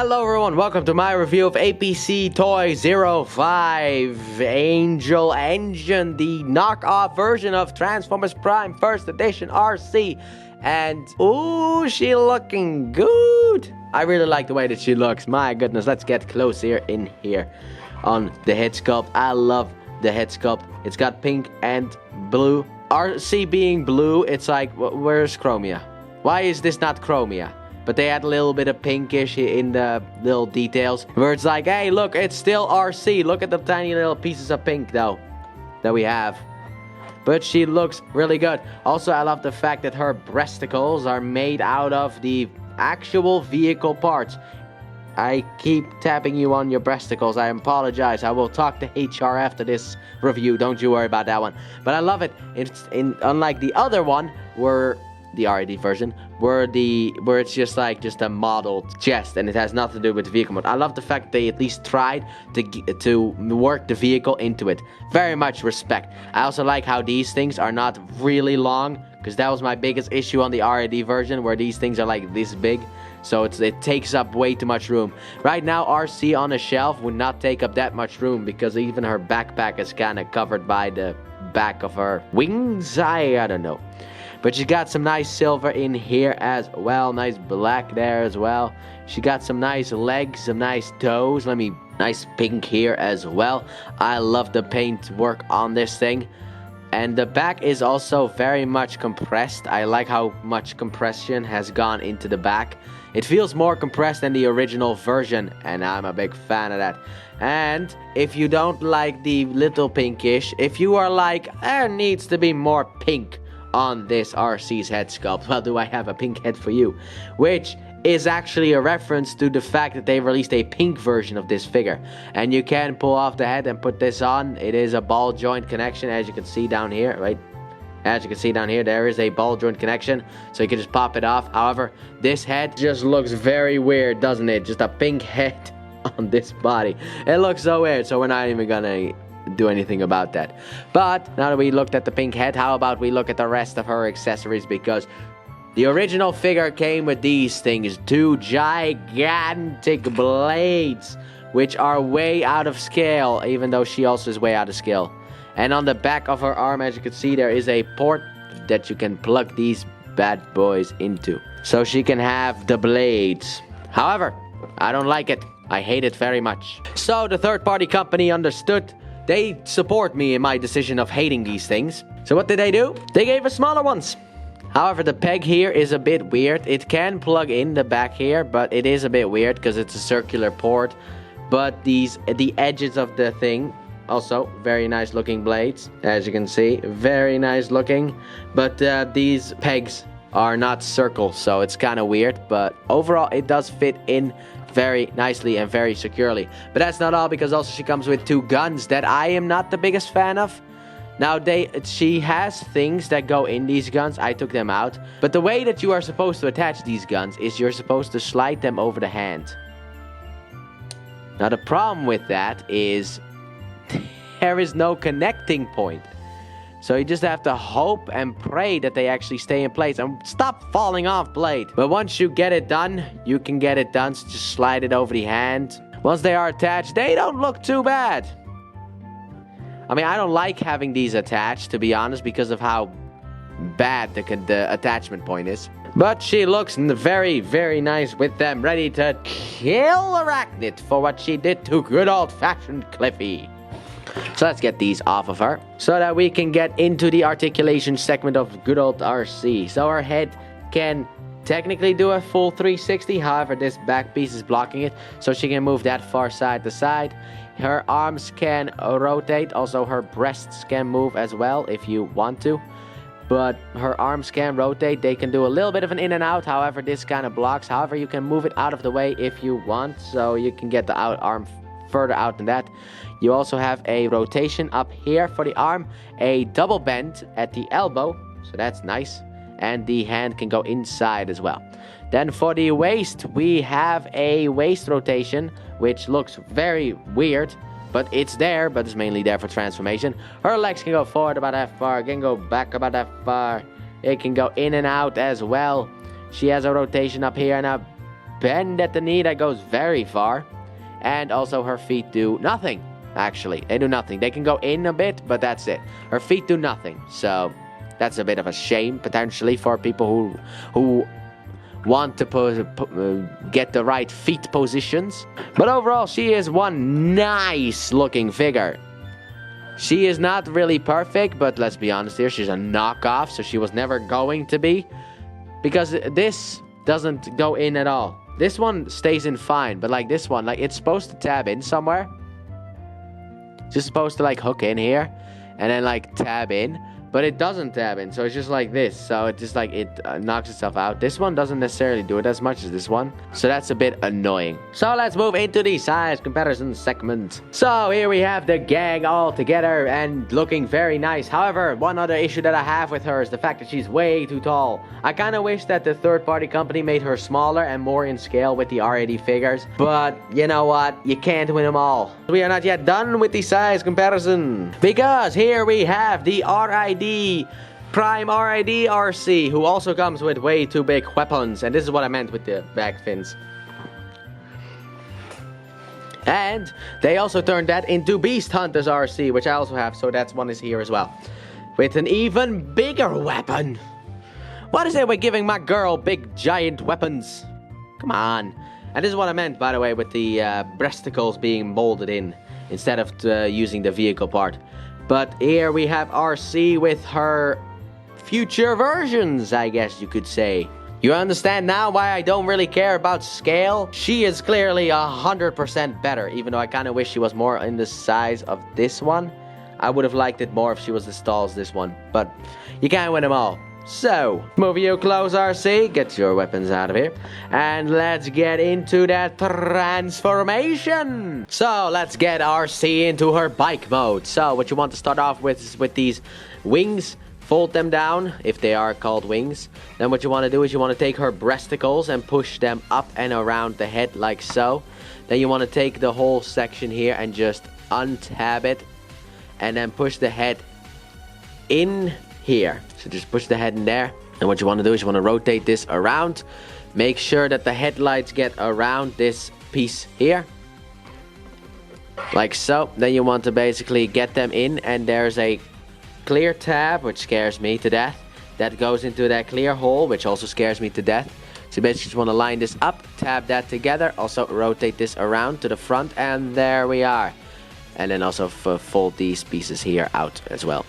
Hello everyone, welcome to my review of APC Toy 05 Angel Engine, the knockoff version of Transformers Prime First Edition Arcee. And, ooh, she looking good. I really like the way that she looks. My goodness, let's get close in here on the head sculpt. I love the head sculpt. It's got pink and blue. Arcee being blue, it's like, where's Chromia? Why is this not Chromia? But they had a little bit of pinkish in the little details. Where it's like, hey, look, it's still Arcee. Look at the tiny little pieces of pink, though, that we have. But she looks really good. Also, I love the fact that her breasticles are made out of the actual vehicle parts. I keep tapping you on your breasticles. I apologize. I will talk to HR after this review. Don't you worry about that one. But I love it. Unlike the other one, where the RAD version, where it's just a modeled chest and it has nothing to do with the vehicle mode. I love the fact that they at least tried to work the vehicle into it. Very much respect. I also like how these things are not really long, because that was my biggest issue on the RAD version, where these things are like this big. So it takes up way too much room. Right now, Arcee on a shelf would not take up that much room, because even her backpack is kind of covered by the back of her wings. I don't know. But she got some nice silver in here as well. Nice black there as well. She got some nice legs, some nice toes. Nice pink here as well. I love the paint work on this thing. And the back is also very much compressed. I like how much compression has gone into the back. It feels more compressed than the original version, and I'm a big fan of that. And if you don't like the little pinkish, if you are like, there needs to be more pink on this Arcee's head sculpt, well, do I have a pink head for you? Which is actually a reference to the fact that they released a pink version of this figure. And you can pull off the head and put this on. It is a ball joint connection, as you can see down here, right? As you can see down here, there is a ball joint connection, so you can just pop it off. However, this head just looks very weird, doesn't it? Just a pink head on this body. It looks so weird, so we're not even gonna do anything about that. But now that we looked at the pink head, how about we look at the rest of her accessories? Because the original figure came with these things, two gigantic blades, which are way out of scale, even though she also is way out of scale. And on the back of her arm, as you can see, there is a port that you can plug these bad boys into, so she can have the blades. However, I don't like it. I hate it very much. So the third-party company understood. They support me in my decision of hating these things. So what did they do? They gave us smaller ones. However, the peg here is a bit weird. It can plug in the back here, but it is a bit weird because it's a circular port. But the edges of the thing, also very nice looking blades, as you can see, very nice looking. But these pegs are not circle, so it's kind of weird. But overall, it does fit in very nicely and very securely. But that's not all, because also she comes with two guns that I am not the biggest fan of. Now, she has things that go in these guns. I took them out. But the way that you are supposed to attach these guns is you're supposed to slide them over the hand. Now, the problem with that is there is no connecting point. So you just have to hope and pray that they actually stay in place and stop falling off blade. But once you get it done, you can get it done. So just slide it over the hand. Once they are attached, they don't look too bad. I mean, I don't like having these attached, to be honest, because of how bad the attachment point is. But she looks very, very nice with them, ready to kill Arachnid for what she did to good old-fashioned Cliffy. So let's get these off of her, so that we can get into the articulation segment of good old Arcee. So her head can technically do a full 360, however this back piece is blocking it, so she can move that far side to side. Her arms can rotate, also her breasts can move as well if you want to. But her arms can rotate, they can do a little bit of an in and out, however this kind of blocks. However, you can move it out of the way if you want, so you can get the arm further out than that. You also have a rotation up here for the arm, a double bend at the elbow, so that's nice, and the hand can go inside as well. Then for the waist, we have a waist rotation, which looks very weird, but it's there, but it's mainly there for transformation. Her legs can go forward about that far, can go back about that far, it can go in and out as well. She has a rotation up here and a bend at the knee that goes very far. And also her feet do nothing, actually. They do nothing. They can go in a bit, but that's it. Her feet do nothing. So that's a bit of a shame, potentially, for people who want to get the right feet positions. But overall, she is one nice looking figure. She is not really perfect, but let's be honest here, she's a knockoff, so she was never going to be. Because this doesn't go in at all. This one stays in fine, but like this one, like it's supposed to tab in somewhere. It's just supposed to like hook in here and then like tab in, but it doesn't tab in, so it's just like this. So it just like it knocks itself out. This one doesn't necessarily do it as much as this one, so that's a bit annoying. So let's move into the size comparison segment. So here we have the gang all together and looking very nice. However, one other issue that I have with her is the fact that she's way too tall. I kind of wish that the third-party company made her smaller and more in scale with the R80 figures, but you know what? You can't win them all. We are not yet done with the size comparison, because here we have the RID Prime RID Arcee, who also comes with way too big weapons, and this is what I meant with the back fins. And they also turned that into Beast Hunters Arcee, which I also have, so that one is here as well, with an even bigger weapon. What is it with giving my girl big giant weapons? Come on. And this is what I meant, by the way, with the breasticles being molded in instead of using the vehicle part. But here we have Arcee with her future versions, I guess you could say. You understand now why I don't really care about scale? She is clearly 100% better, even though I kind of wish she was more in the size of this one. I would have liked it more if she was as tall as this one, but you can't win them all. So, move you close, Arcee, get your weapons out of here, and let's get into that transformation. So, let's get Arcee into her bike mode. So, what you want to start off with is with these wings, fold them down, if they are called wings. Then what you want to do is you want to take her breasticles and push them up and around the head like so. Then you want to take the whole section here and just untab it, and then push the head in here. So just push the head in there, and what you want to do is you want to rotate this around. Make sure that the headlights get around this piece here, like so. Then you want to basically get them in, and there's a clear tab, which scares me to death, that goes into that clear hole, which also scares me to death. So you basically just want to line this up, tab that together, also rotate this around to the front, and there we are. And then also fold these pieces here out as well,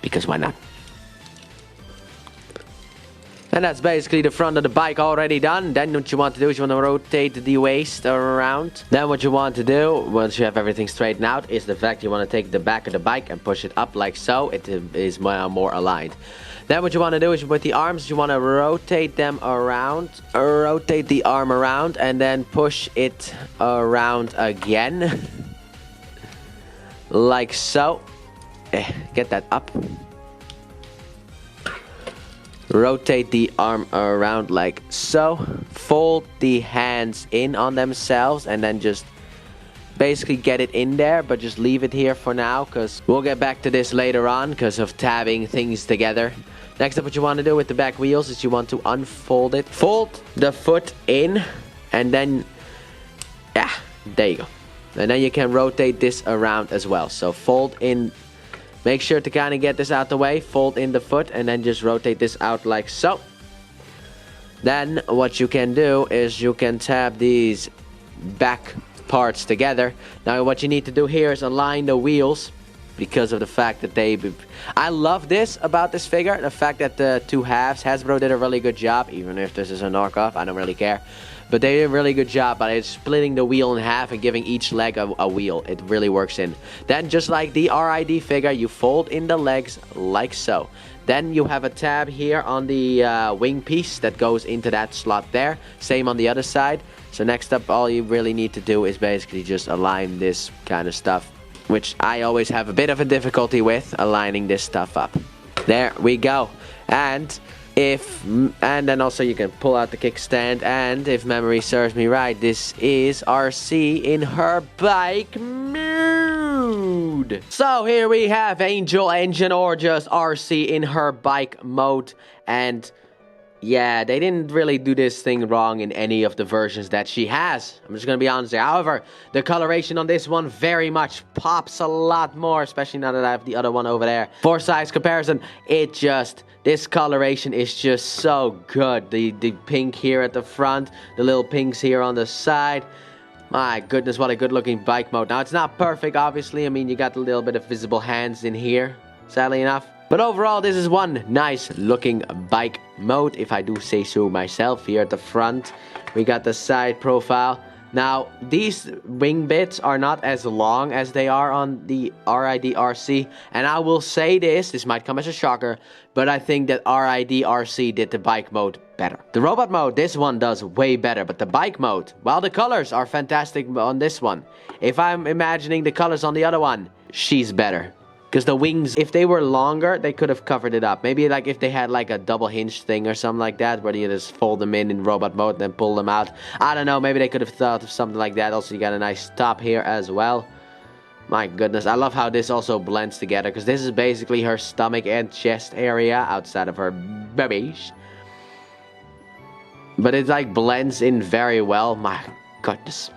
because why not? And that's basically the front of the bike already done. Then what you want to do is you want to rotate the waist around. Then what you want to do, once you have everything straightened out, is the fact you want to take the back of the bike and push it up like so. It is more aligned. Then what you want to do is with the arms, you want to rotate them around. Rotate the arm around and then push it around again. Like so. Get that up. Rotate the arm around like so. Fold the hands in on themselves and then just basically get it in there, but just leave it here for now, because we'll get back to this later on because of tabbing things together. Next up, what you want to do with the back wheels is you want to unfold it. Fold the foot in, and then, yeah, there you go. And then you can rotate this around as well. So fold in. Make sure to kind of get this out the way, fold in the foot, and then just rotate this out like so. Then what you can do is you can tab these back parts together. Now what you need to do here is align the wheels, because of the fact that I love this about this figure, the fact that the two halves, Hasbro did a really good job, even if this is a knockoff, I don't really care. But they did a really good job by splitting the wheel in half and giving each leg a wheel. It really works in. Then just like the RID figure, you fold in the legs like so. Then you have a tab here on the wing piece that goes into that slot there. Same on the other side. So next up, all you really need to do is basically just align this kind of stuff, which I always have a bit of a difficulty with, aligning this stuff up. There we go. And then also you can pull out the kickstand, and if memory serves me right, this is Arcee in her bike mode. So here we have Angel Engine, or just Arcee in her bike mode, and Yeah, they didn't really do this thing wrong in any of the versions that she has. I'm just gonna be honest here. However, the coloration on this one very much pops a lot more, especially now that I have the other one over there. For size comparison, this coloration is just so good. The pink here at the front, the little pinks here on the side. My goodness, what a good looking bike mode. Now, it's not perfect, obviously. I mean, you got a little bit of visible hands in here, sadly enough. But overall, this is one nice looking bike mode, if I do say so myself. Here at the front, we got the side profile. Now, these wing bits are not as long as they are on the RID Arcee. And I will say this might come as a shocker, but I think that RID Arcee did the bike mode better. The robot mode, this one does way better, but the bike mode, well, the colors are fantastic on this one. If I'm imagining the colors on the other one, she's better. Because the wings, if they were longer, they could have covered it up. Maybe like if they had like a double hinge thing or something like that, where you just fold them in robot mode and then pull them out. I don't know, maybe they could have thought of something like that. Also, you got a nice top here as well. My goodness, I love how this also blends together, because this is basically her stomach and chest area outside of her boobies. But it like blends in very well. My goodness.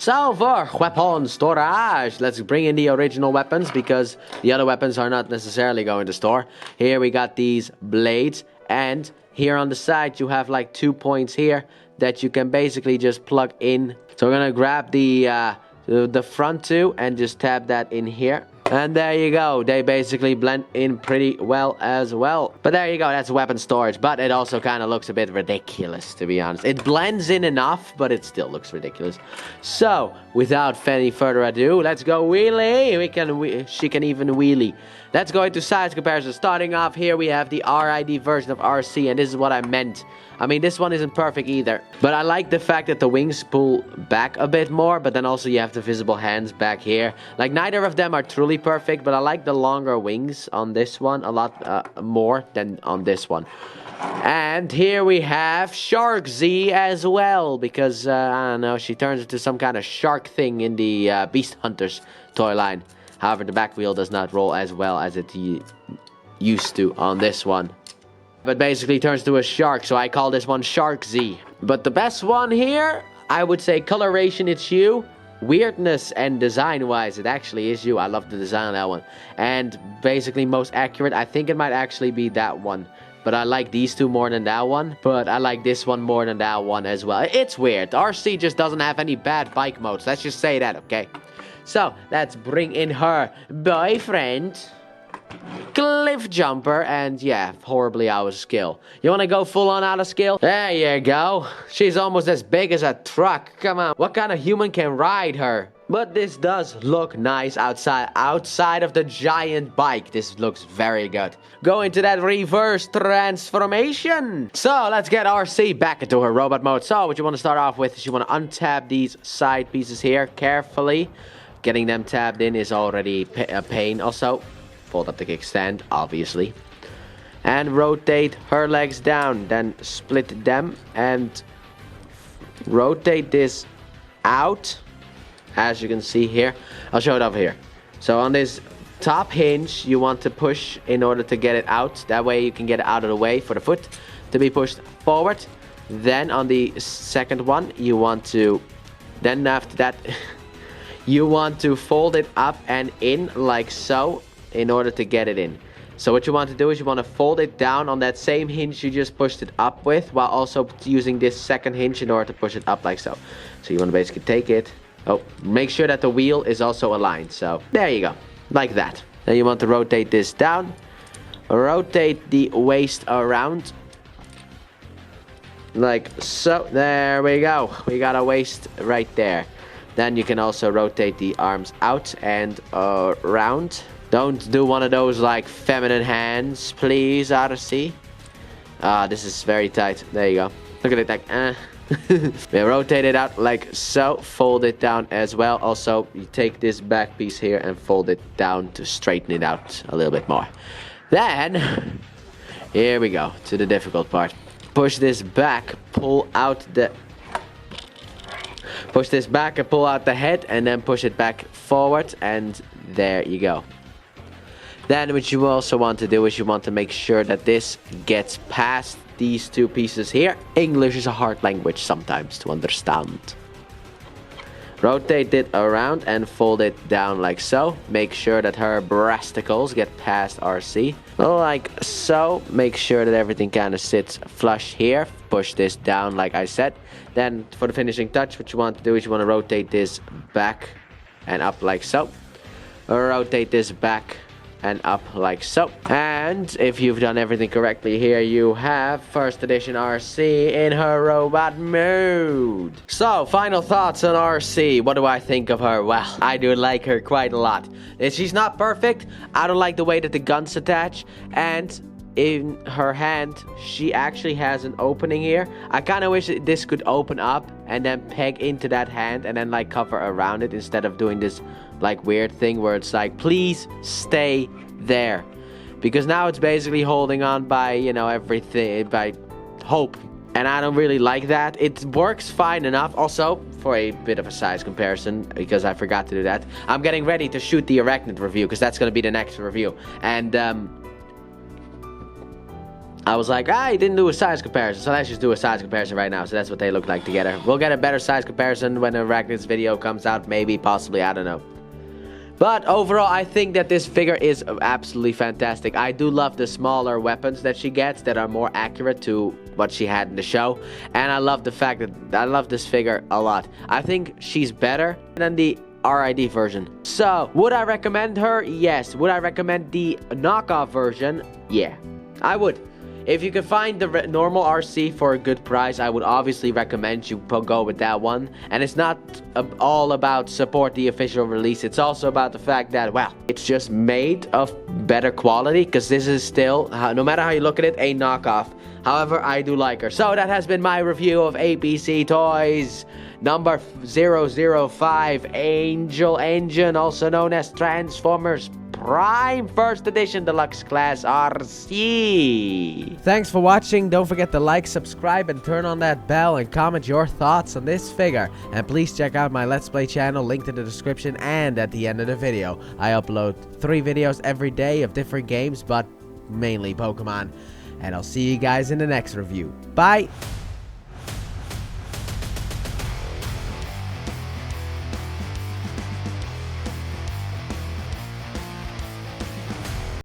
So for weapon storage, let's bring in the original weapons, because the other weapons are not necessarily going to store. Here we got these blades, and here on the side you have like 2 points here that you can basically just plug in. So we're gonna grab the front two and just tap that in here. And there you go, they basically blend in pretty well as well. But there you go, that's weapon storage. But it also kind of looks a bit ridiculous, to be honest. It blends in enough, but it still looks ridiculous. So, without any further ado, let's go wheelie. She can even wheelie. Let's go into size comparison. Starting off here, we have the RID version of Arcee, and this is what I meant. I mean, this one isn't perfect either, but I like the fact that the wings pull back a bit more, but then also you have the visible hands back here. Like, neither of them are truly perfect, but I like the longer wings on this one a lot more than on this one. And here we have Arcee as well, because, I don't know, she turns into some kind of shark thing in the Beast Hunters toy line. However, the back wheel does not roll as well as it used to on this one. But basically turns to a shark, so I call this one Arcee. But the best one here, I would say coloration, it's you. Weirdness and design-wise, it actually is you. I love the design on that one. And basically most accurate, I think it might actually be that one. But I like these two more than that one. But I like this one more than that one as well. It's weird. Arcee just doesn't have any bad bike modes. Let's just say that, okay? So, let's bring in her boyfriend, Cliff Jumper, and yeah, horribly out of scale. You wanna go full on out of scale? There you go. She's almost as big as a truck. Come on, what kind of human can ride her? But this does look nice outside of the giant bike. This looks very good. Go into that reverse transformation. So let's get Arcee back into her robot mode. So what you want to start off with is you want to untap these side pieces here carefully. Getting them tabbed in is already a pain. Also, fold up the kickstand, obviously. And rotate her legs down. Then split them and rotate this out. As you can see here. I'll show it over here. So on this top hinge, you want to push in order to get it out. That way you can get it out of the way for the foot to be pushed forward. Then on the second one, you want to... Then after that... You want to fold it up and in like so in order to get it in. So what you want to do is you want to fold it down on that same hinge you just pushed it up with, while also using this second hinge in order to push it up like so. So you want to basically take it. Oh, make sure that the wheel is also aligned. So there you go, like that. Then you want to rotate this down. Rotate the waist around. Like so. There we go. We got a waist right there. Then you can also rotate the arms out and around. Don't do one of those like feminine hands, please, Arcee. This is very tight. There you go. Look at it like, yeah, rotate it out like so. Fold it down as well. Also, you take this back piece here and fold it down to straighten it out a little bit more. Then, here we go to the difficult part. Push this back, pull out the... Push this back and pull out the head, and then push it back forward, and there you go. Then what you also want to do is you want to make sure that this gets past these two pieces here. English is a hard language sometimes to understand. Rotate it around and fold it down like so. Make sure that her breasticles get past Arcee. Like so. Make sure that everything kind of sits flush here. Push this down like I said. Then for the finishing touch, what you want to do is you want to rotate this back and up like so. Rotate this back and up like so. And if you've done everything correctly here, you have first edition Arcee in her robot mode. So final thoughts on Arcee. What do I think of her? Well, I do like her quite a lot. She's not perfect. I don't like the way that the guns attach, and in her hand she actually has an opening here. I kind of wish that this could open up and then peg into that hand and then like cover around it, instead of doing this like weird thing where it's like, please stay there, because now it's basically holding on by, you know, everything, by hope, and I don't really like that. It works fine enough. Also, for a bit of a size comparison, because I forgot to do that, I'm getting ready to shoot the Arachnid review, because that's going to be the next review, and I was like, I didn't do a size comparison, so let's just do a size comparison right now. So that's what they look like together. We'll get a better size comparison when the Arachnid's video comes out, maybe, possibly, I don't know. But overall, I think that this figure is absolutely fantastic. I do love the smaller weapons that she gets that are more accurate to what she had in the show. And I love the fact that I love this figure a lot. I think she's better than the RID version. So, would I recommend her? Yes. Would I recommend the knockoff version? Yeah, I would. If you can find the normal Arcee for a good price, I would obviously recommend you go with that one. And it's not all about support the official release. It's also about the fact that, well, it's just made of better quality, because this is still, no matter how you look at it, a knockoff. However, I do like her. So that has been my review of APC Toys number 005 Angel Engine, also known as Transformers Prime First Edition Deluxe Class Arcee. Thanks for watching. Don't forget to like, subscribe, and turn on that bell, and comment your thoughts on this figure. And please check out my Let's Play channel, linked in the description and at the end of the video. I upload 3 videos every day of different games, but mainly Pokemon. And I'll see you guys in the next review. Bye!